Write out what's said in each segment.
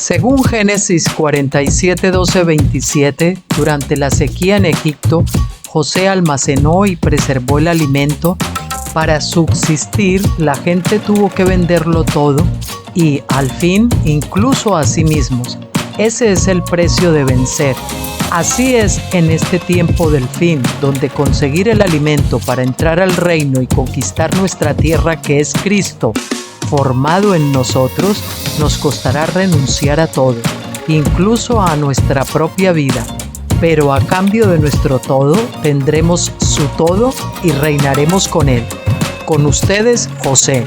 Según Génesis 47, 12, 27, durante la sequía en Egipto, José almacenó y preservó el alimento. Para subsistir, la gente tuvo que venderlo todo y, al fin, incluso a sí mismos. Ese es el precio de vencer. Así es en este tiempo del fin, donde conseguir el alimento para entrar al reino y conquistar nuestra tierra, que es Cristo, formado en nosotros, nos costará renunciar a todo, incluso a nuestra propia vida. Pero a cambio de nuestro todo, tendremos su todo y reinaremos con él. Con ustedes, José.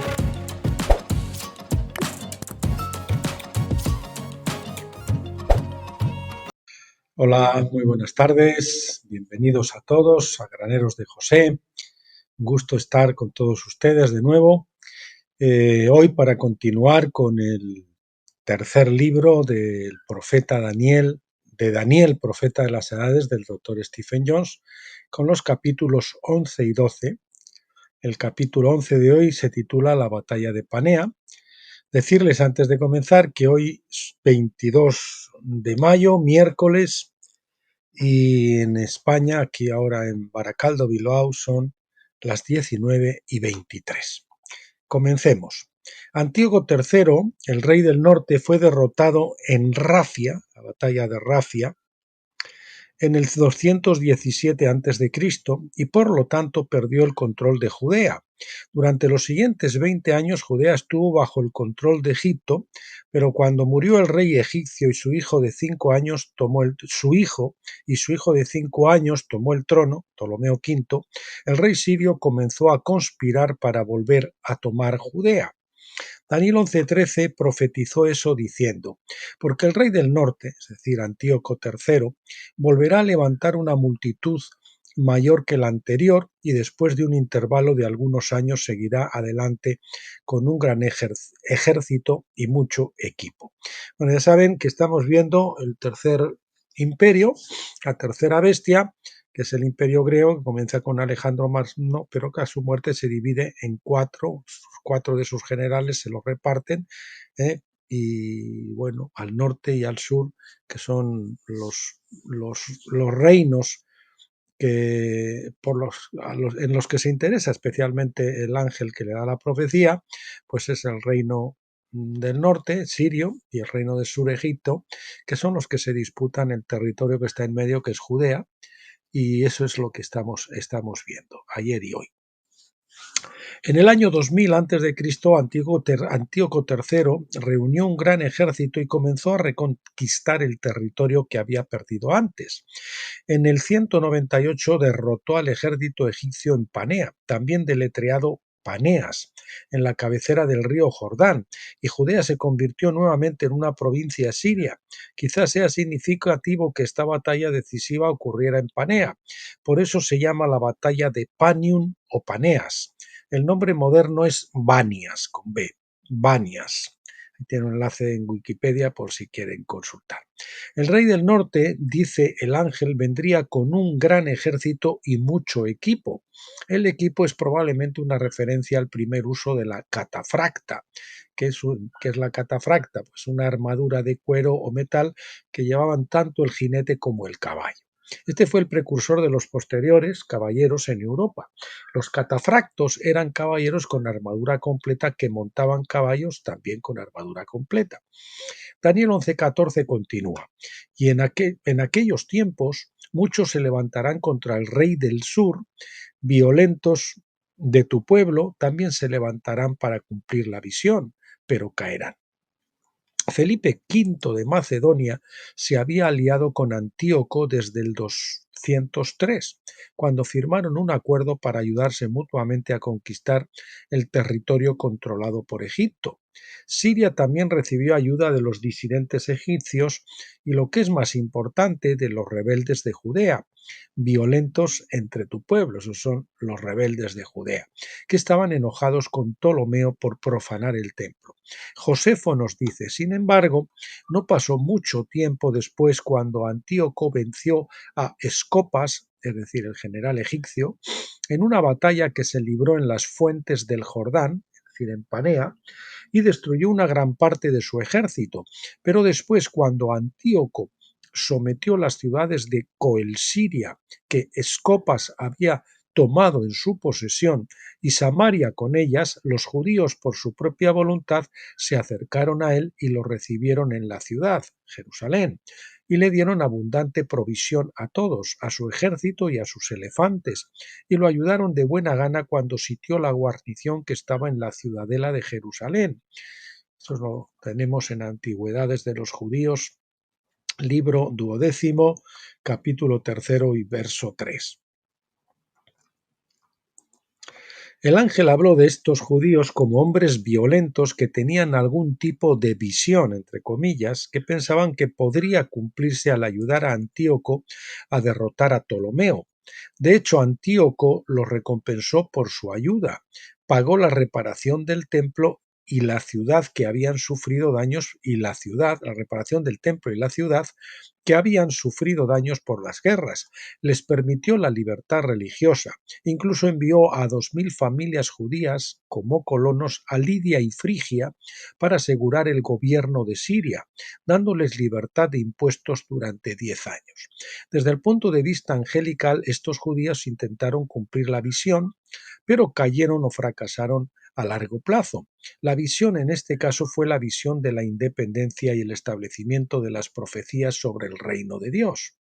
Hola, muy buenas tardes. Bienvenidos a todos a Graneros de José. Un gusto estar con todos ustedes de nuevo. Hoy para continuar con el tercer libro del profeta Daniel, de Daniel, profeta de las edades, del doctor Stephen Jones, con los capítulos 11 y 12. El capítulo 11 de hoy se titula La batalla de Panea. Decirles antes de comenzar que hoy es 22 de mayo, miércoles, y en España, aquí ahora en Baracaldo, Bilbao, son las 19:23. Comencemos. Antíoco III, el rey del norte, fue derrotado en Rafia, la batalla de Rafia, en el 217 a.C. y por lo tanto perdió el control de Judea. Durante los siguientes 20 años Judea estuvo bajo el control de Egipto, pero cuando murió el rey egipcio y su hijo de 5 años tomó el trono, Ptolomeo V, el rey sirio comenzó a conspirar para volver a tomar Judea. Daniel 11:13 profetizó eso diciendo: porque el rey del norte, es decir, Antíoco III, volverá a levantar una multitud mayor que la anterior y después de un intervalo de algunos años seguirá adelante con un gran ejército y mucho equipo. Bueno, ya saben que estamos viendo el tercer imperio, la tercera bestia, que es el imperio griego, que comienza con Alejandro Magno, pero que a su muerte se divide en cuatro de sus generales se los reparten, y bueno, al norte y al sur, que son los reinos que en los que se interesa especialmente el ángel que le da la profecía, pues es el reino del norte, sirio, y el reino del sur, Egipto, que son los que se disputan el territorio que está en medio, que es Judea, y eso es lo que estamos viendo ayer y hoy. En el año 2000 a.C., Antíoco III reunió un gran ejército y comenzó a reconquistar el territorio que había perdido antes. En el 198 derrotó al ejército egipcio en Panea, también deletreado Paneas, en la cabecera del río Jordán, y Judea se convirtió nuevamente en una provincia siria. Quizás sea significativo que esta batalla decisiva ocurriera en Panea. Por eso se llama la batalla de Panium o Paneas. El nombre moderno es Banias, con B, Banias. Tiene un enlace en Wikipedia por si quieren consultar. El rey del norte, dice el ángel, vendría con un gran ejército y mucho equipo. El equipo es probablemente una referencia al primer uso de la catafracta. ¿Qué es la catafracta? Pues una armadura de cuero o metal que llevaban tanto el jinete como el caballo. Este fue el precursor de los posteriores caballeros en Europa. Los catafractos eran caballeros con armadura completa que montaban caballos también con armadura completa. Daniel 11:14 continúa: y en aquellos tiempos muchos se levantarán contra el rey del sur, violentos de tu pueblo también se levantarán para cumplir la visión, pero caerán. Felipe V de Macedonia se había aliado con Antíoco desde el 203, cuando firmaron un acuerdo para ayudarse mutuamente a conquistar el territorio controlado por Egipto. Siria también recibió ayuda de los disidentes egipcios y, lo que es más importante, de los rebeldes de Judea, violentos entre tu pueblo, esos son los rebeldes de Judea, que estaban enojados con Ptolomeo por profanar el templo. Josefo nos dice: sin embargo, no pasó mucho tiempo después cuando Antíoco venció a Escopas, es decir, el general egipcio, en una batalla que se libró en las fuentes del Jordán, es decir en Panea, y destruyó una gran parte de su ejército. Pero después, cuando Antíoco sometió las ciudades de Coelsiria, que Escopas había tomado en su posesión, y Samaria con ellas, los judíos por su propia voluntad se acercaron a él y lo recibieron en la ciudad, Jerusalén, y le dieron abundante provisión a todos, a su ejército y a sus elefantes, y lo ayudaron de buena gana cuando sitió la guarnición que estaba en la ciudadela de Jerusalén. Eso lo tenemos en Antigüedades de los Judíos, libro 12, capítulo 3 y verso 3. El ángel habló de estos judíos como hombres violentos que tenían algún tipo de visión, entre comillas, que pensaban que podría cumplirse al ayudar a Antíoco a derrotar a Ptolomeo. De hecho, Antíoco los recompensó por su ayuda, pagó la reparación del templo y la ciudad que habían sufrido daños, la reparación del templo y la ciudad que habían sufrido daños por las guerras, les permitió la libertad religiosa. Incluso envió a 2000 familias judías como colonos a Lidia y Frigia para asegurar el gobierno de Siria, dándoles libertad de impuestos durante 10 años. Desde el punto de vista angelical, estos judíos intentaron cumplir la visión, pero cayeron o fracasaron a largo plazo. La visión en este caso fue la visión de la independencia y el establecimiento de las profecías sobre el reino de Dios.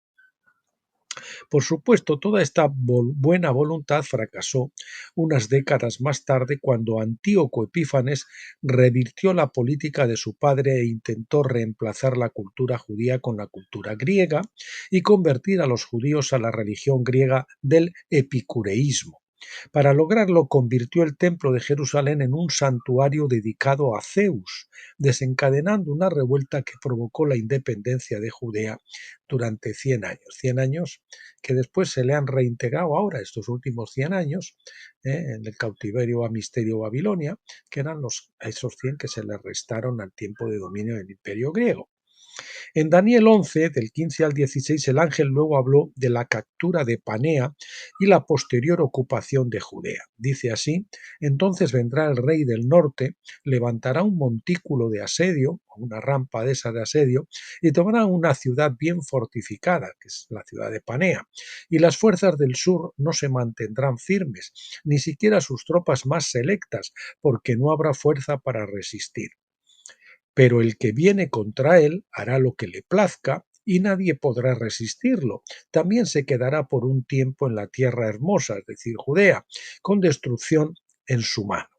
Por supuesto, toda esta buena voluntad fracasó unas décadas más tarde cuando Antíoco Epífanes revirtió la política de su padre e intentó reemplazar la cultura judía con la cultura griega y convertir a los judíos a la religión griega del epicureísmo. Para lograrlo, convirtió el templo de Jerusalén en un santuario dedicado a Zeus, desencadenando una revuelta que provocó la independencia de Judea durante 100 años. 100 años que después se le han reintegrado ahora, estos últimos 100 años, en el cautiverio a Misterio Babilonia, que eran esos 100 que se le restaron al tiempo de dominio del Imperio griego. En Daniel 11, del 15 al 16, el ángel luego habló de la captura de Panea y la posterior ocupación de Judea. Dice así: entonces vendrá el rey del norte, levantará un montículo de asedio, una rampa de esa de asedio, y tomará una ciudad bien fortificada, que es la ciudad de Panea, y las fuerzas del sur no se mantendrán firmes, ni siquiera sus tropas más selectas, porque no habrá fuerza para resistir. Pero el que viene contra él hará lo que le plazca, y nadie podrá resistirlo. También se quedará por un tiempo en la tierra hermosa, es decir, Judea, con destrucción en su mano.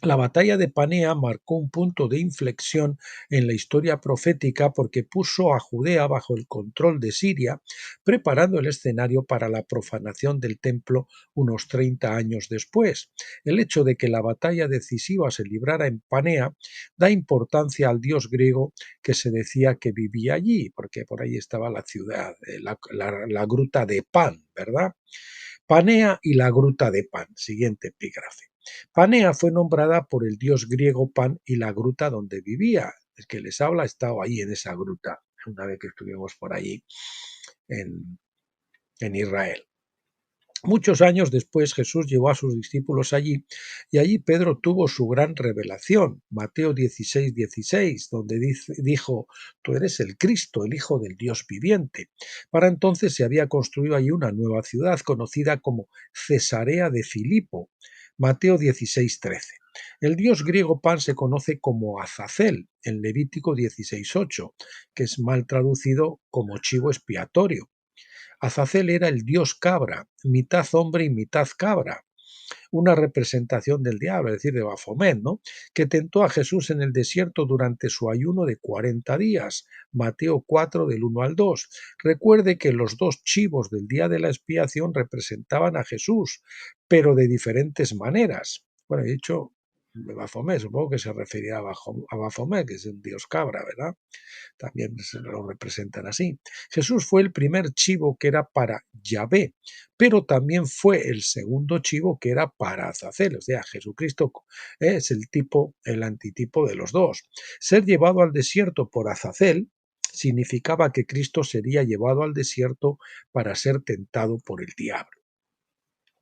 La batalla de Panea marcó un punto de inflexión en la historia profética porque puso a Judea bajo el control de Siria, preparando el escenario para la profanación del templo unos 30 años después. El hecho de que la batalla decisiva se librara en Panea da importancia al dios griego que se decía que vivía allí, porque por ahí estaba la ciudad, la gruta de Pan, ¿verdad? Panea y la gruta de Pan. Siguiente epígrafe. Panea fue nombrada por el dios griego Pan y la gruta donde vivía. El que les habla estaba ahí en esa gruta, una vez que estuvimos por allí en Israel. Muchos años después Jesús llevó a sus discípulos allí y allí Pedro tuvo su gran revelación, Mateo 16:16, donde dijo: tú eres el Cristo, el Hijo del Dios viviente. Para entonces se había construido allí una nueva ciudad conocida como Cesarea de Filipo, Mateo 16:13. El dios griego Pan se conoce como Azazel en Levítico 16:8, que es mal traducido como chivo expiatorio. Azazel era el dios cabra, mitad hombre y mitad cabra, una representación del diablo, es decir, de Baphomet, ¿no?, que tentó a Jesús en el desierto durante su ayuno de 40 días, Mateo 4 del 1 al 2. Recuerde que los dos chivos del día de la expiación representaban a Jesús, pero de diferentes maneras. Bueno, he dicho Baphomet, supongo que se refería a Baphomet, que es el dios cabra, ¿verdad? También se lo representan así. Jesús fue el primer chivo que era para Yahvé, pero también fue el segundo chivo que era para Azazel. O sea, Jesucristo es el antitipo de los dos. Ser llevado al desierto por Azazel significaba que Cristo sería llevado al desierto para ser tentado por el diablo.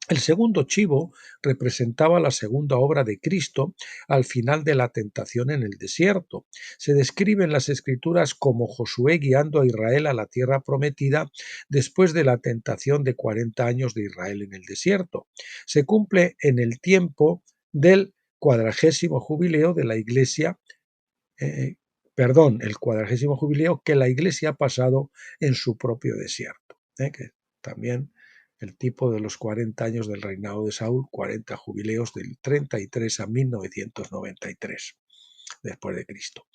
El segundo chivo representaba la segunda obra de Cristo al final de la tentación en el desierto. Se describe en las Escrituras como Josué guiando a Israel a la tierra prometida después de la tentación de 40 años de Israel en el desierto. Se cumple en el tiempo del 40º jubileo de la Iglesia, el 40º jubileo que la Iglesia ha pasado en su propio desierto, que también el tipo de los 40 años del reinado de Saúl, 40 jubileos del 33 a 1993 después de Cristo.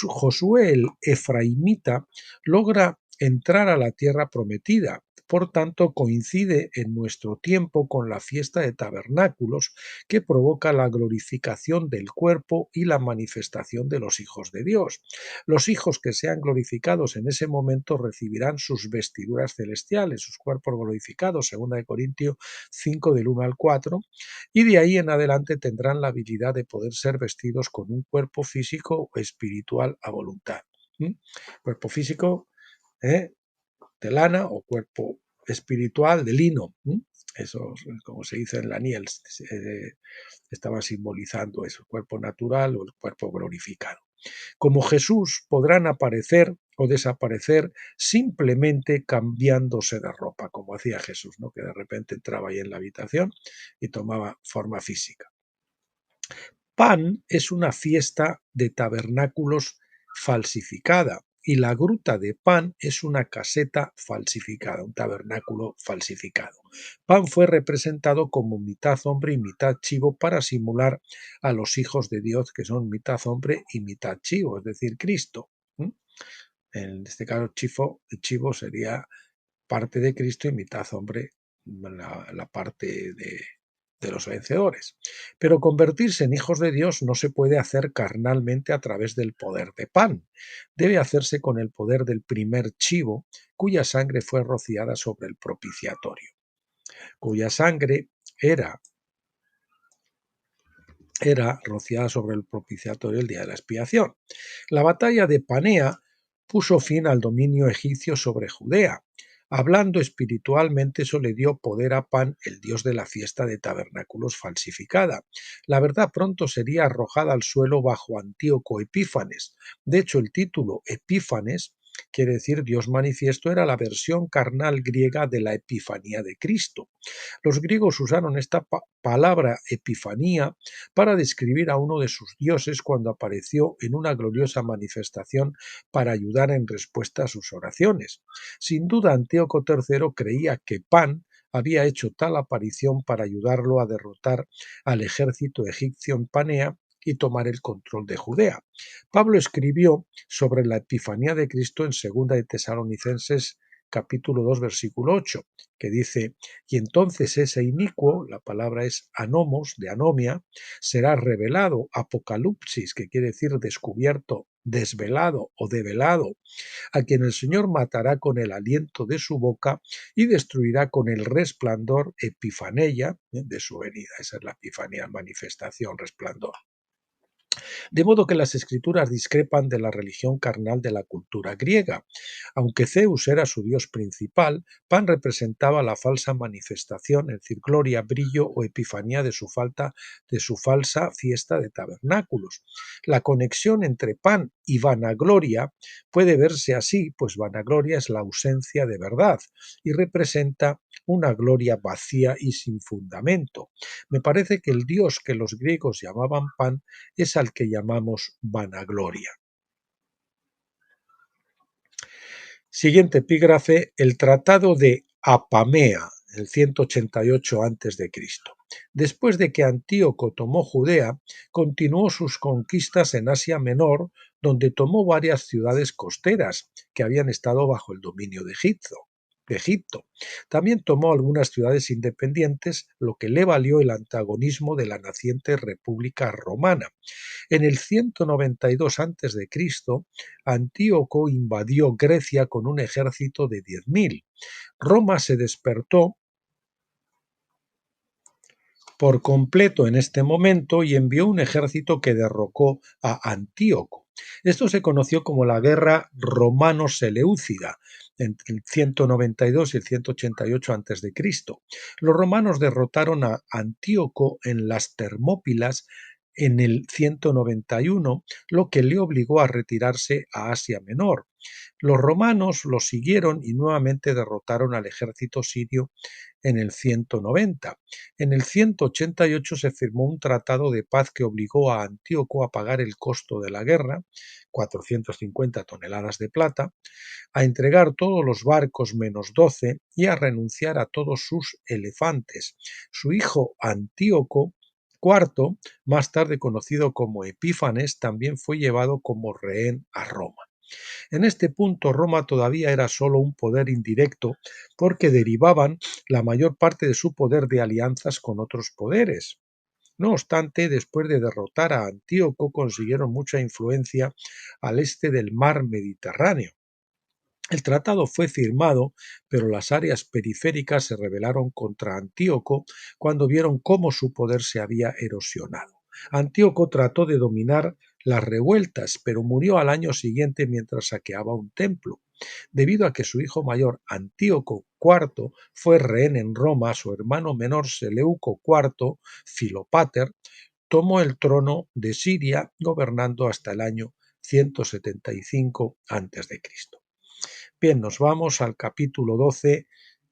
Josué el Efraimita logra entrar a la tierra prometida. Por tanto, coincide en nuestro tiempo con la fiesta de tabernáculos que provoca la glorificación del cuerpo y la manifestación de los hijos de Dios. Los hijos que sean glorificados en ese momento recibirán sus vestiduras celestiales, sus cuerpos glorificados, 2 Corintios 5 del 1 al 4, y de ahí en adelante tendrán la habilidad de poder ser vestidos con un cuerpo físico o espiritual a voluntad. Cuerpo físico de lana o cuerpo espiritual de lino. Eso, como se dice en la Niel, estaba simbolizando eso, el cuerpo natural o el cuerpo glorificado. Como Jesús podrán aparecer o desaparecer simplemente cambiándose de ropa, como hacía Jesús, ¿no? Que de repente entraba ahí en la habitación y tomaba forma física. Pan es una fiesta de tabernáculos falsificada y la gruta de Pan es una caseta falsificada, un tabernáculo falsificado. Pan fue representado como mitad hombre y mitad chivo para simular a los hijos de Dios que son mitad hombre y mitad chivo, es decir, Cristo. En este caso, chivo sería parte de Cristo y mitad hombre, la parte de los vencedores. Pero convertirse en hijos de Dios no se puede hacer carnalmente a través del poder de Pan. Debe hacerse con el poder del primer chivo, cuya sangre fue rociada sobre el propiciatorio, cuya sangre era rociada sobre el propiciatorio el día de la expiación. La batalla de Panea puso fin al dominio egipcio sobre Judea. Hablando espiritualmente, eso le dio poder a Pan, el dios de la fiesta de tabernáculos falsificada. La verdad pronto sería arrojada al suelo bajo Antíoco Epífanes. De hecho, el título Epífanes, quiere decir Dios manifiesto, era la versión carnal griega de la Epifanía de Cristo. Los griegos usaron esta palabra epifanía para describir a uno de sus dioses cuando apareció en una gloriosa manifestación para ayudar en respuesta a sus oraciones. Sin duda, Antíoco III creía que Pan había hecho tal aparición para ayudarlo a derrotar al ejército egipcio en Panea y tomar el control de Judea. Pablo escribió sobre la Epifanía de Cristo en 2 de Tesalonicenses capítulo 2, versículo 8, que dice: y entonces ese inicuo, la palabra es anomos, de anomia, será revelado, apocalipsis, que quiere decir descubierto, desvelado o develado, a quien el Señor matará con el aliento de su boca y destruirá con el resplandor, epifaneia, de su venida. Esa es la epifanía, manifestación, resplandor. De modo que las escrituras discrepan de la religión carnal de la cultura griega. Aunque Zeus era su dios principal, Pan representaba la falsa manifestación, es decir, gloria, brillo o epifanía de su falsa fiesta de tabernáculos. La conexión entre Pan y vanagloria puede verse así, pues vanagloria es la ausencia de verdad y representa una gloria vacía y sin fundamento. Me parece que el dios que los griegos llamaban Pan es al que llamamos vanagloria. Siguiente epígrafe, el Tratado de Apamea, el 188 a.C. Después de que Antíoco tomó Judea, continuó sus conquistas en Asia Menor, donde tomó varias ciudades costeras que habían estado bajo el dominio de Egipto. También tomó algunas ciudades independientes, lo que le valió el antagonismo de la naciente República Romana. En el 192 a.C., Antíoco invadió Grecia con un ejército de 10.000. Roma se despertó por completo en este momento y envió un ejército que derrocó a Antíoco. Esto se conoció como la Guerra Romano-Seleucida entre el 192 y el 188 a.C. Los romanos derrotaron a Antíoco en las Termópilas en el 191, lo que le obligó a retirarse a Asia Menor. Los romanos lo siguieron y nuevamente derrotaron al ejército sirio en el 190. En el 188 se firmó un tratado de paz que obligó a Antíoco a pagar el costo de la guerra, 450 toneladas de plata, a entregar todos los barcos menos 12 y a renunciar a todos sus elefantes. Su hijo Antíoco IV, más tarde conocido como Epífanes, también fue llevado como rehén a Roma. En este punto Roma todavía era solo un poder indirecto porque derivaban la mayor parte de su poder de alianzas con otros poderes. No obstante, después de derrotar a Antíoco consiguieron mucha influencia al este del mar Mediterráneo. El tratado fue firmado, pero las áreas periféricas se rebelaron contra Antíoco cuando vieron cómo su poder se había erosionado. Antíoco trató de dominar las revueltas, pero murió al año siguiente mientras saqueaba un templo. Debido a que su hijo mayor, Antíoco IV, fue rehén en Roma, su hermano menor, Seleuco IV, Filopater, tomó el trono de Siria, gobernando hasta el año 175 a.C. Bien, nos vamos al capítulo 12,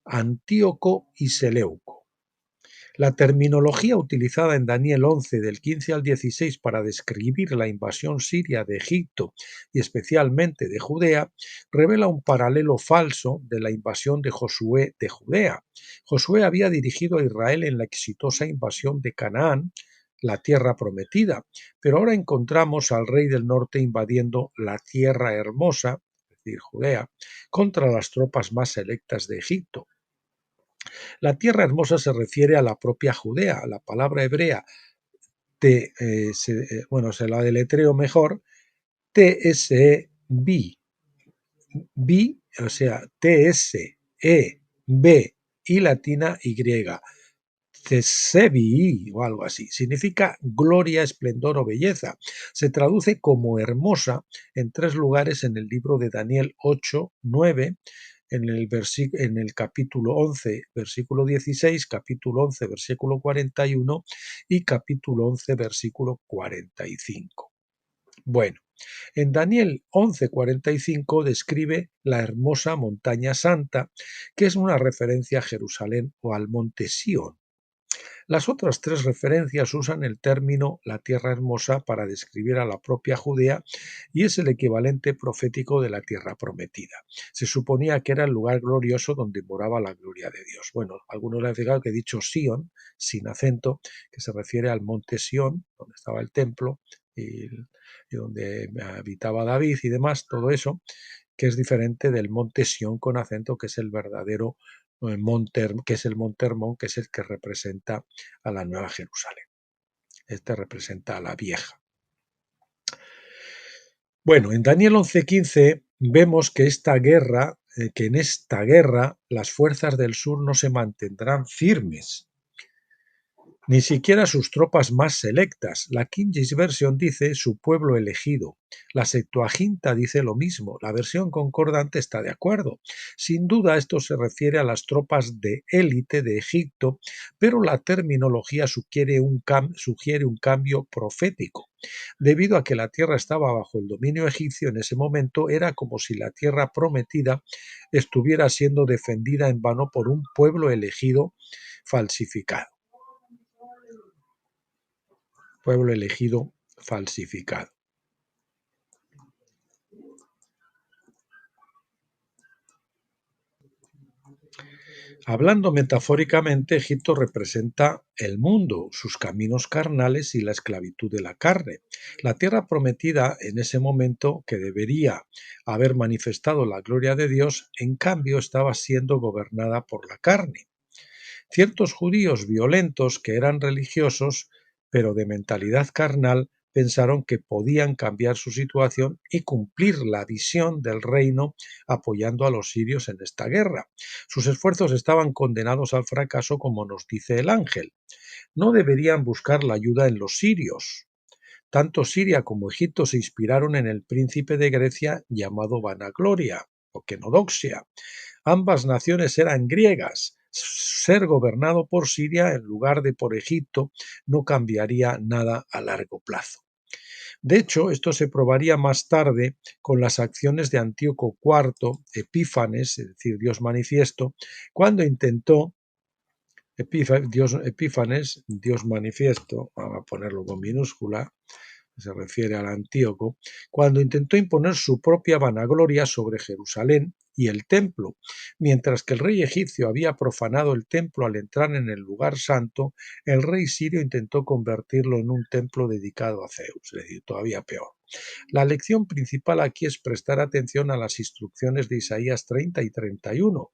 Antíoco y Seleuco. La terminología utilizada en Daniel 11 del 15 al 16 para describir la invasión siria de Egipto y especialmente de Judea revela un paralelo falso de la invasión de Josué de Judea. Josué había dirigido a Israel en la exitosa invasión de Canaán, la tierra prometida, pero ahora encontramos al rey del norte invadiendo la tierra hermosa, es decir, Judea, contra las tropas más selectas de Egipto. La tierra hermosa se refiere a la propia Judea. La palabra hebrea, se la deletreo mejor, T-S-E-B, o sea, T-S-E-B y latina Y, Tsebi o algo así. Significa gloria, esplendor o belleza. Se traduce como hermosa en 3 lugares en el libro de Daniel 8, 9, en el capítulo 11, versículo 16, capítulo 11, versículo 41 y capítulo 11, versículo 45. Bueno, en Daniel 11:45 describe la hermosa montaña santa, que es una referencia a Jerusalén o al monte Sión. Las otras 3 referencias usan el término la tierra hermosa para describir a la propia Judea y es el equivalente profético de la tierra prometida. Se suponía que era el lugar glorioso donde moraba la gloria de Dios. Bueno, algunos le han fijado que he dicho Sion, sin acento, que se refiere al monte Sion, donde estaba el templo y donde habitaba David y demás, todo eso, que es diferente del monte Sión con acento, que es el verdadero monte, que es el monte Hermón, que es el que representa a la Nueva Jerusalén. Este representa a la vieja. Bueno, en Daniel 11:15 vemos que en esta guerra las fuerzas del sur no se mantendrán firmes, ni siquiera sus tropas más selectas. La King James Version dice su pueblo elegido. La Septuaginta dice lo mismo. La versión concordante está de acuerdo. Sin duda esto se refiere a las tropas de élite de Egipto, pero la terminología sugiere un cambio profético. Debido a que la tierra estaba bajo el dominio egipcio en ese momento, era como si la tierra prometida estuviera siendo defendida en vano por un pueblo elegido falsificado. Pueblo elegido falsificado. Hablando metafóricamente, Egipto representa el mundo, sus caminos carnales y la esclavitud de la carne. La tierra prometida en ese momento, que debería haber manifestado la gloria de Dios, en cambio estaba siendo gobernada por la carne. Ciertos judíos violentos que eran religiosos, pero de mentalidad carnal, pensaron que podían cambiar su situación y cumplir la visión del reino apoyando a los sirios en esta guerra. Sus esfuerzos estaban condenados al fracaso, como nos dice el ángel. No deberían buscar la ayuda en los sirios. Tanto Siria como Egipto se inspiraron en el príncipe de Grecia llamado Vanagloria. o Kenodoxia. Ambas naciones eran griegas. Ser gobernado por Siria en lugar de por Egipto no cambiaría nada a largo plazo. De hecho, esto se probaría más tarde con las acciones de Antíoco IV, Epífanes, es decir, Dios manifiesto, cuando intentó Epífanes, Dios manifiesto, vamos a ponerlo con minúscula, se refiere al Antíoco, cuando intentó imponer su propia vanagloria sobre Jerusalén y el templo, mientras que el rey egipcio había profanado el templo al entrar en el lugar santo, el rey sirio intentó convertirlo en un templo dedicado a Zeus, es decir, todavía peor. La lección principal aquí es prestar atención a las instrucciones de Isaías 30 y 31,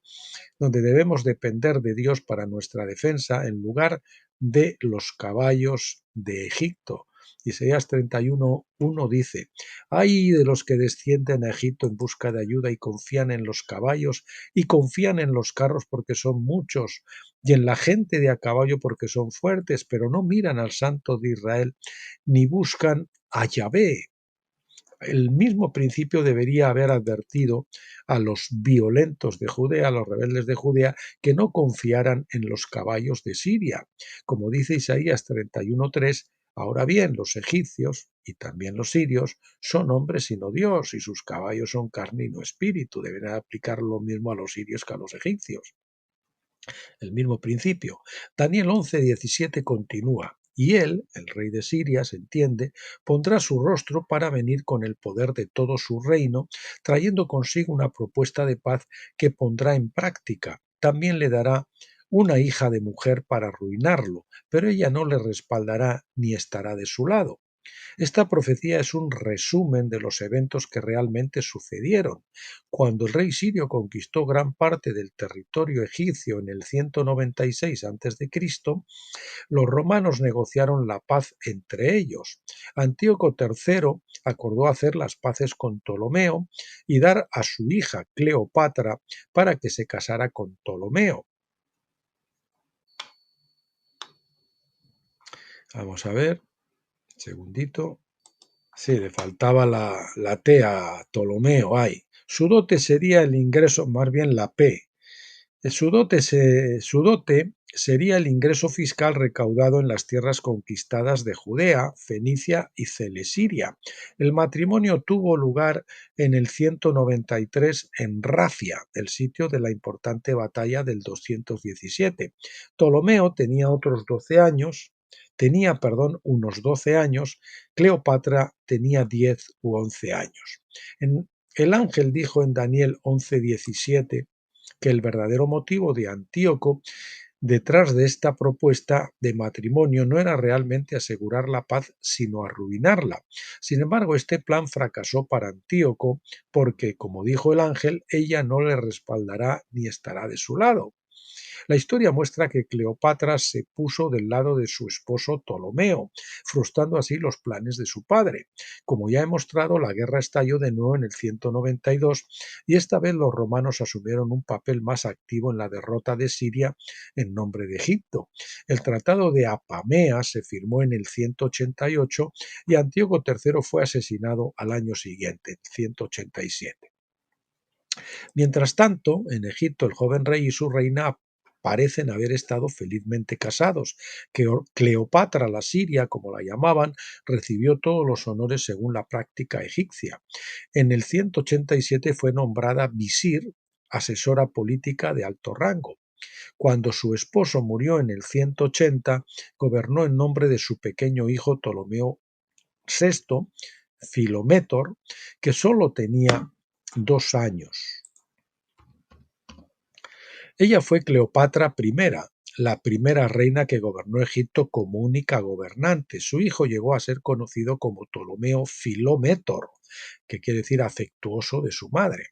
donde debemos depender de Dios para nuestra defensa en lugar de los caballos de Egipto. Isaías 31:1 dice: «Ay de los que descienden a Egipto en busca de ayuda y confían en los caballos y confían en los carros porque son muchos y en la gente de a caballo porque son fuertes, pero no miran al Santo de Israel ni buscan a Yahvé». El mismo principio debería haber advertido a los violentos de Judea, a los rebeldes de Judea, que no confiaran en los caballos de Siria. Como dice Isaías 31:3, ahora bien, los egipcios y también los sirios son hombres y no Dios, y sus caballos son carne y no espíritu. Deben aplicar lo mismo a los sirios que a los egipcios. El mismo principio. Daniel 11:17 continúa: y él, el rey de Siria, se entiende, pondrá su rostro para venir con el poder de todo su reino, trayendo consigo una propuesta de paz que pondrá en práctica. También le dará una hija de mujer para arruinarlo, pero ella no le respaldará ni estará de su lado. Esta profecía es un resumen de los eventos que realmente sucedieron. Cuando el rey sirio conquistó gran parte del territorio egipcio en el 196 a.C., los romanos negociaron la paz entre ellos. Antíoco III acordó hacer las paces con Ptolomeo y dar a su hija Cleopatra para que se casara con Ptolomeo. Vamos a ver, un segundito. Sí, le faltaba la T a Ptolomeo, ay. Su dote sería el ingreso, más bien la P. Su dote sería el ingreso fiscal recaudado en las tierras conquistadas de Judea, Fenicia y Celesiria. El matrimonio tuvo lugar en el 193 en Rafia, el sitio de la importante batalla del 217. Ptolomeo tenía unos 12 años, Cleopatra tenía 10 u 11 años. El ángel dijo en Daniel 11:17 que el verdadero motivo de Antíoco detrás de esta propuesta de matrimonio no era realmente asegurar la paz, sino arruinarla. Sin embargo, este plan fracasó para Antíoco porque, como dijo el ángel, ella no le respaldará ni estará de su lado. La historia muestra que Cleopatra se puso del lado de su esposo Ptolomeo, frustrando así los planes de su padre. Como ya he mostrado, la guerra estalló de nuevo en el 192 y esta vez los romanos asumieron un papel más activo en la derrota de Siria en nombre de Egipto. El Tratado de Apamea se firmó en el 188 y Antíoco III fue asesinado al año siguiente, en 187. Mientras tanto, en Egipto el joven rey y su reina parecen haber estado felizmente casados. Cleopatra, la siria, como la llamaban, recibió todos los honores según la práctica egipcia. En el 187 fue nombrada visir, asesora política de alto rango. Cuando su esposo murió en el 180, gobernó en nombre de su pequeño hijo Ptolomeo VI, Filométor, que solo tenía 2 años. Ella fue Cleopatra I, la primera reina que gobernó Egipto como única gobernante. Su hijo llegó a ser conocido como Ptolomeo Filométor, que quiere decir afectuoso de su madre.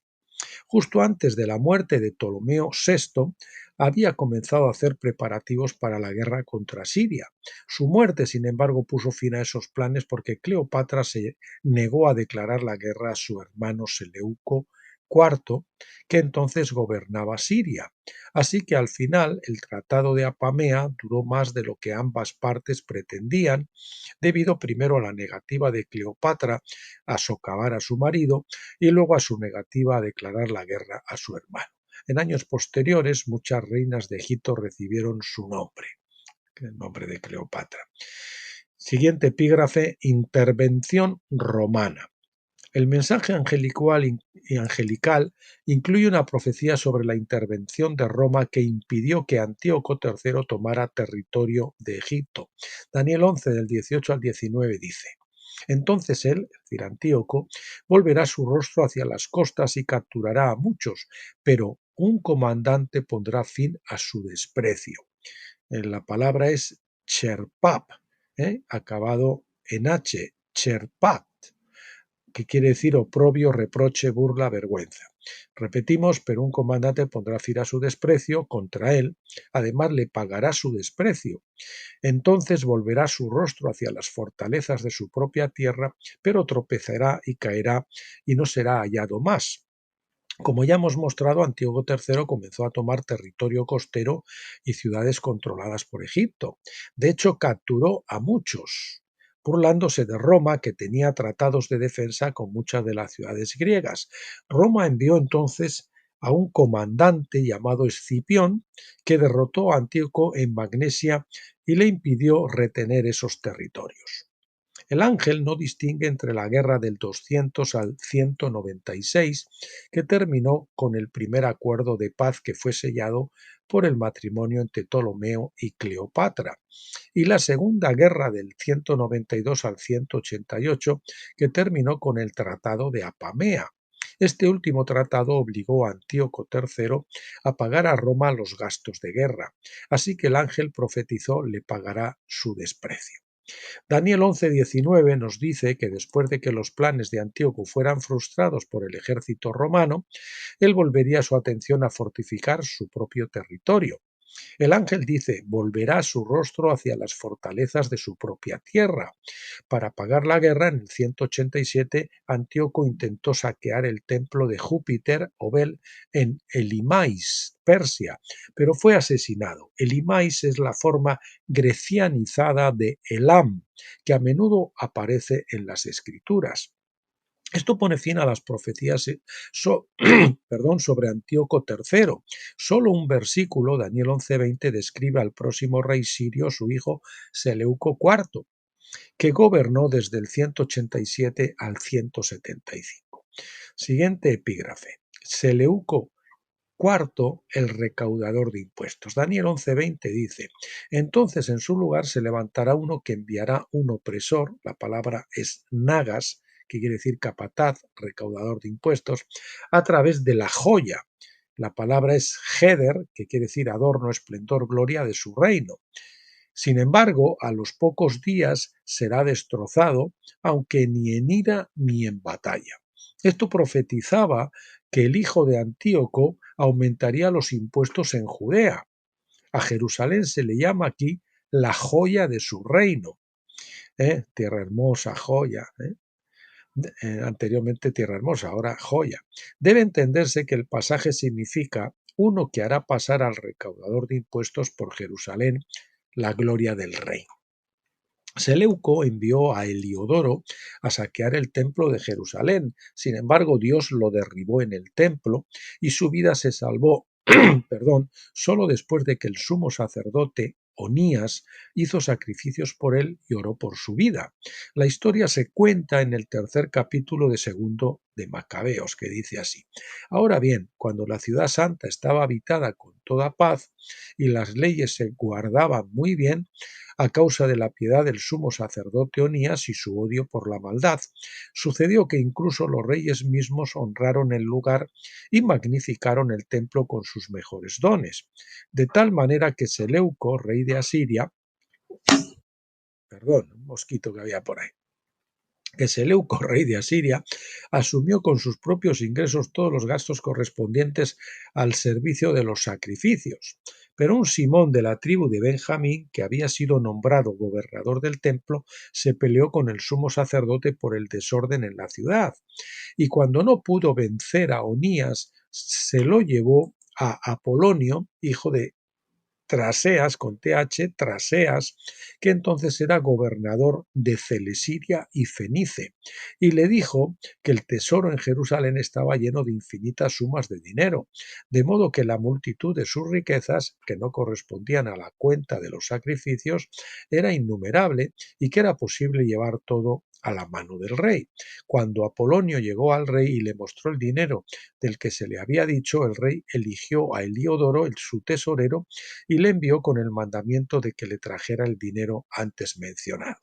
Justo antes de la muerte de Ptolomeo VI, había comenzado a hacer preparativos para la guerra contra Siria. Su muerte, sin embargo, puso fin a esos planes porque Cleopatra se negó a declarar la guerra a su hermano Seleuco IV, que entonces gobernaba Siria. Así que al final el Tratado de Apamea duró más de lo que ambas partes pretendían, debido primero a la negativa de Cleopatra a socavar a su marido y luego a su negativa a declarar la guerra a su hermano. En años posteriores, muchas reinas de Egipto recibieron su nombre, el nombre de Cleopatra. Siguiente epígrafe: intervención romana. El mensaje angelical incluye una profecía sobre la intervención de Roma que impidió que Antíoco III tomara territorio de Egipto. Daniel 11, del 18 al 19 dice: entonces él, es decir, Antíoco, volverá su rostro hacia las costas y capturará a muchos, pero un comandante pondrá fin a su desprecio. La palabra es Cherpap, acabado en H, Cherpat, que quiere decir oprobio, reproche, burla, vergüenza. Repetimos, pero un comandante pondrá fin a su desprecio contra él, además le pagará su desprecio. Entonces volverá su rostro hacia las fortalezas de su propia tierra, pero tropezará y caerá y no será hallado más. Como ya hemos mostrado, Antíoco III comenzó a tomar territorio costero y ciudades controladas por Egipto. De hecho, capturó a muchos, burlándose de Roma, que tenía tratados de defensa con muchas de las ciudades griegas. Roma envió entonces a un comandante llamado Escipión, que derrotó a Antíoco en Magnesia y le impidió retener esos territorios. El ángel no distingue entre la guerra del 200 al 196, que terminó con el primer acuerdo de paz que fue sellado por el matrimonio entre Ptolomeo y Cleopatra, y la segunda guerra del 192 al 188, que terminó con el Tratado de Apamea. Este último tratado obligó a Antíoco III a pagar a Roma los gastos de guerra, así que el ángel profetizó le pagará su desprecio. Daniel 11:19 nos dice que después de que los planes de Antíoco fueran frustrados por el ejército romano, él volvería su atención a fortificar su propio territorio. El ángel dice: volverá su rostro hacia las fortalezas de su propia tierra. Para pagar la guerra, en el 187, Antíoco intentó saquear el templo de Júpiter o Bel en Elimais, Persia, pero fue asesinado. Elimais es la forma grecianizada de Elam, que a menudo aparece en las escrituras. Esto pone fin a las profecías sobre Antíoco III. Solo un versículo, Daniel 11:20, describe al próximo rey sirio, su hijo Seleuco IV, que gobernó desde el 187 al 175. Siguiente epígrafe: Seleuco IV, el recaudador de impuestos. Daniel 11:20 dice: entonces en su lugar se levantará uno que enviará un opresor, la palabra es nagas, que quiere decir capataz, recaudador de impuestos, a través de la joya. La palabra es heder, que quiere decir adorno, esplendor, gloria de su reino. Sin embargo, a los pocos días será destrozado, aunque ni en ira ni en batalla. Esto profetizaba que el hijo de Antíoco aumentaría los impuestos en Judea. A Jerusalén se le llama aquí la joya de su reino. Tierra hermosa, joya. Anteriormente tierra hermosa, ahora joya. Debe entenderse que el pasaje significa uno que hará pasar al recaudador de impuestos por Jerusalén la gloria del rey. Seleuco envió a Heliodoro a saquear el templo de Jerusalén. Sin embargo, Dios lo derribó en el templo y su vida se salvó solo después de que el sumo sacerdote Onías hizo sacrificios por él y oró por su vida. La historia se cuenta en el tercer capítulo de segundo de Macabeos, que dice así: ahora bien, cuando la ciudad santa estaba habitada con toda paz y las leyes se guardaban muy bien, a causa de la piedad del sumo sacerdote Onías y su odio por la maldad, sucedió que incluso los reyes mismos honraron el lugar y magnificaron el templo con sus mejores dones, de tal manera que Seleuco, rey de Asiria, un mosquito que había por ahí, que Seleuco, rey de Asiria, asumió con sus propios ingresos todos los gastos correspondientes al servicio de los sacrificios. Pero un Simón de la tribu de Benjamín, que había sido nombrado gobernador del templo, se peleó con el sumo sacerdote por el desorden en la ciudad. Y cuando no pudo vencer a Onías, se lo llevó a Apolonio, hijo de Traseas, con TH, Traseas, que entonces era gobernador de Celesiria y Fenice, y le dijo que el tesoro en Jerusalén estaba lleno de infinitas sumas de dinero, de modo que la multitud de sus riquezas, que no correspondían a la cuenta de los sacrificios, era innumerable y que era posible llevar todo a la mano del rey. Cuando Apolonio llegó al rey y le mostró el dinero del que se le había dicho, el rey eligió a Heliodoro, su tesorero, y le envió con el mandamiento de que le trajera el dinero antes mencionado.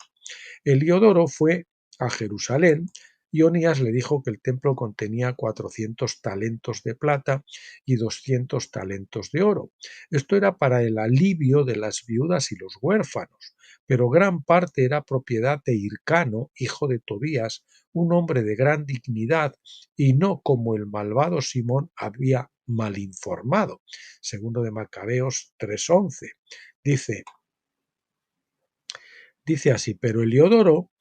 Heliodoro fue a Jerusalén y Onías le dijo que el templo contenía 400 talentos de plata y 200 talentos de oro. Esto era para el alivio de las viudas y los huérfanos, pero gran parte era propiedad de Hircano, hijo de Tobías, un hombre de gran dignidad, y no como el malvado Simón había malinformado. Segundo de Macabeos 3:11. Dice, dice así, pero Heliodoro,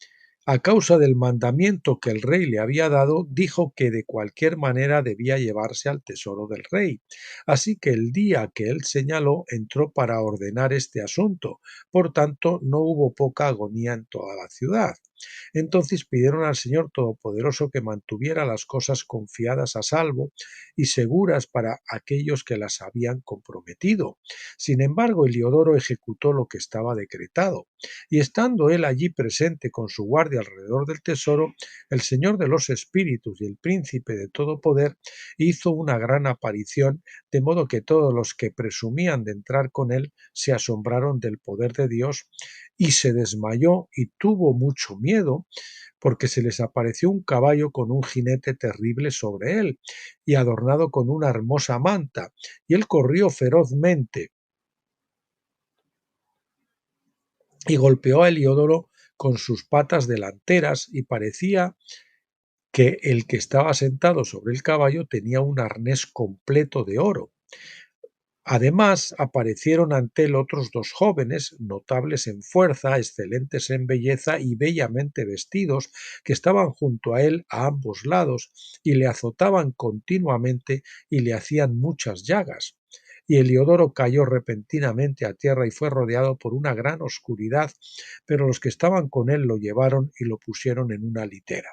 a causa del mandamiento que el rey le había dado, dijo que de cualquier manera debía llevarse al tesoro del rey. Así que el día que él señaló entró para ordenar este asunto. Por tanto, no hubo poca agonía en toda la ciudad. Entonces pidieron al Señor Todopoderoso que mantuviera las cosas confiadas a salvo y seguras para aquellos que las habían comprometido. Sin embargo, Heliodoro ejecutó lo que estaba decretado, y estando él allí presente con su guardia alrededor del tesoro, el Señor de los Espíritus y el Príncipe de todo poder hizo una gran aparición, de modo que todos los que presumían de entrar con él se asombraron del poder de Dios, y se desmayó y tuvo mucho miedo, porque se les apareció un caballo con un jinete terrible sobre él, y adornado con una hermosa manta, y él corrió ferozmente y golpeó a Heliodoro con sus patas delanteras, y parecía que el que estaba sentado sobre el caballo tenía un arnés completo de oro. Además, aparecieron ante él otros dos jóvenes, notables en fuerza, excelentes en belleza y bellamente vestidos, que estaban junto a él a ambos lados, y le azotaban continuamente y le hacían muchas llagas. Y Heliodoro cayó repentinamente a tierra y fue rodeado por una gran oscuridad, pero los que estaban con él lo llevaron y lo pusieron en una litera.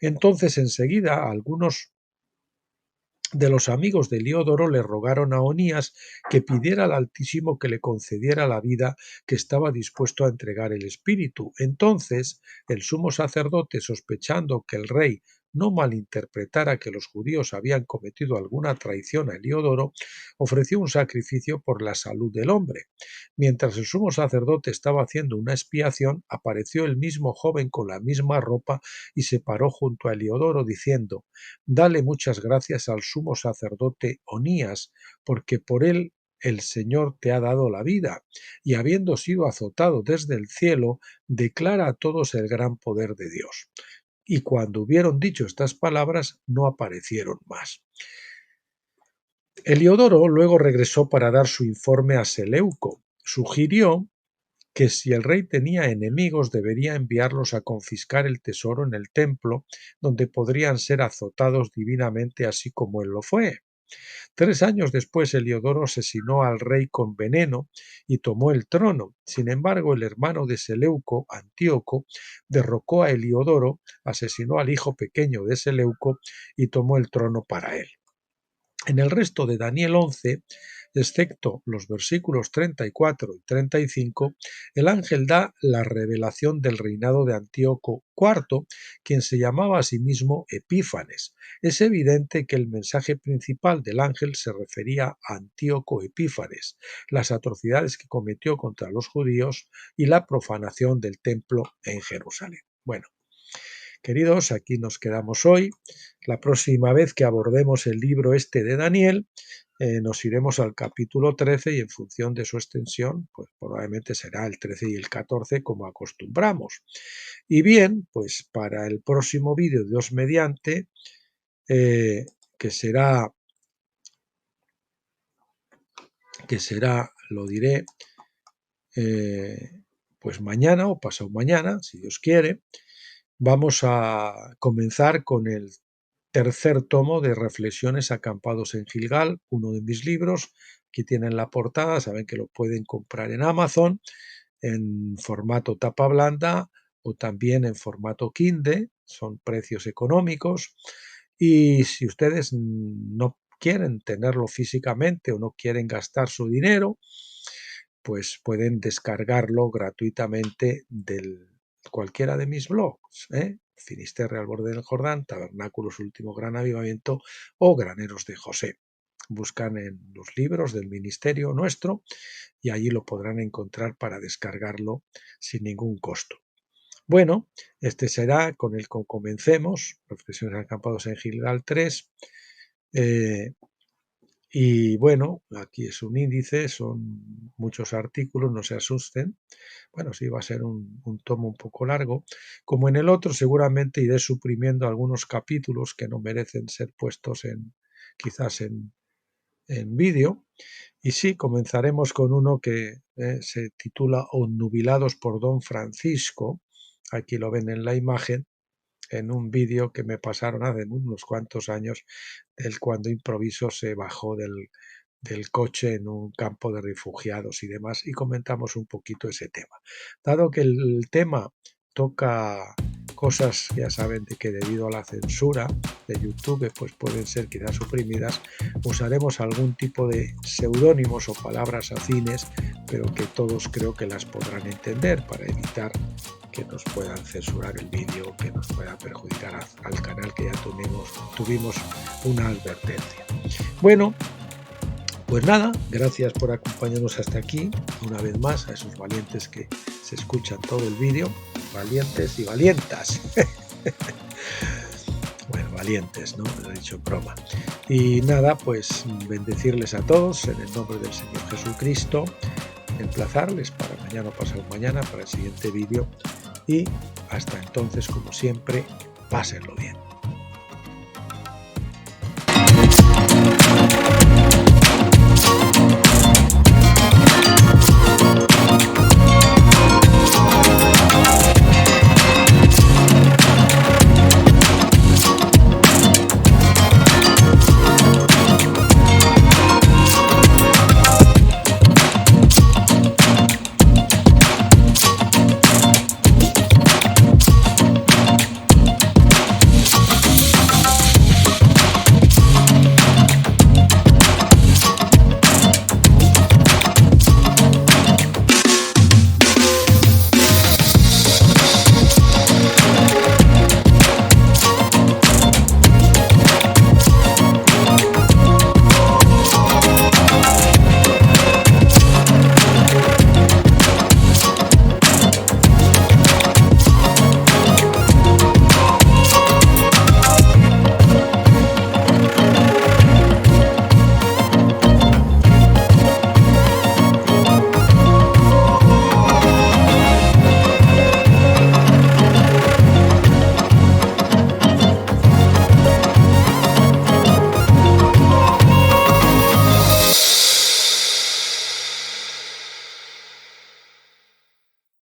Entonces enseguida algunos de los amigos de Heliodoro le rogaron a Onías que pidiera al Altísimo que le concediera la vida, que estaba dispuesto a entregar el espíritu. Entonces el sumo sacerdote, sospechando que el rey no malinterpretara que los judíos habían cometido alguna traición a Heliodoro, ofreció un sacrificio por la salud del hombre. Mientras el sumo sacerdote estaba haciendo una expiación, apareció el mismo joven con la misma ropa y se paró junto a Heliodoro diciendo: Dale muchas gracias al sumo sacerdote Onías, porque por él el Señor te ha dado la vida, y habiendo sido azotado desde el cielo, declara a todos el gran poder de Dios. Y cuando hubieron dicho estas palabras, no aparecieron más. Heliodoro luego regresó para dar su informe a Seleuco. Sugirió que si el rey tenía enemigos debería enviarlos a confiscar el tesoro en el templo, donde podrían ser azotados divinamente así como él lo fue. 3 años después Heliodoro asesinó al rey con veneno y tomó el trono. Sin embargo, el hermano de Seleuco, Antíoco, derrocó a Heliodoro, asesinó al hijo pequeño de Seleuco y tomó el trono para él. En el resto de Daniel 11, excepto los versículos 34 y 35, el ángel da la revelación del reinado de Antíoco IV, quien se llamaba a sí mismo Epífanes. Es evidente que el mensaje principal del ángel se refería a Antíoco Epífanes, las atrocidades que cometió contra los judíos y la profanación del templo en Jerusalén. Bueno, queridos, aquí nos quedamos hoy. La próxima vez que abordemos el libro este de Daniel, nos iremos al capítulo 13 y en función de su extensión, pues probablemente será el 13 y el 14 como acostumbramos. Y bien, pues para el próximo vídeo, Dios mediante, que será que será, lo diré, pues mañana o pasado mañana, si Dios quiere. Vamos a comenzar con el tercer tomo de Reflexiones acampados en Gilgal, uno de mis libros. Aquí tienen la portada, saben que lo pueden comprar en Amazon en formato tapa blanda o también en formato Kindle, son precios económicos. Y si ustedes no quieren tenerlo físicamente o no quieren gastar su dinero, pues pueden descargarlo gratuitamente de cualquiera de mis blogs, Finisterre al borde del Jordán, Tabernáculos Último Gran Avivamiento o Graneros de José. Buscan en los libros del ministerio nuestro y allí lo podrán encontrar para descargarlo sin ningún costo. Bueno, este será con el que comencemos, Reflexiones acampados en Gilgal 3. Y bueno, aquí es un índice, son muchos artículos, no se asusten. Bueno, sí, va a ser un tomo un poco largo. Como en el otro, seguramente iré suprimiendo algunos capítulos que no merecen ser puestos quizás en vídeo. Y sí, comenzaremos con uno que se titula Onnubilados por Don Francisco. Aquí lo ven en la imagen, en un vídeo que me pasaron hace unos cuantos años, cuando Improviso se bajó del coche en un campo de refugiados y demás, y comentamos un poquito ese tema. Dado que el tema toca cosas, ya saben, de que debido a la censura de YouTube pues pueden ser quizás suprimidas, usaremos algún tipo de seudónimos o palabras afines, pero que todos creo que las podrán entender para evitar que nos puedan censurar el vídeo, que nos pueda perjudicar al canal, que ya tuvimos una advertencia. Bueno, pues nada, gracias por acompañarnos hasta aquí, una vez más a esos valientes que se escuchan todo el vídeo, valientes y valientas. Bueno, valientes, ¿no? Lo he dicho en broma. Y nada, pues bendecirles a todos en el nombre del Señor Jesucristo, emplazarles para mañana o pasado mañana para el siguiente vídeo y hasta entonces, como siempre, pásenlo bien.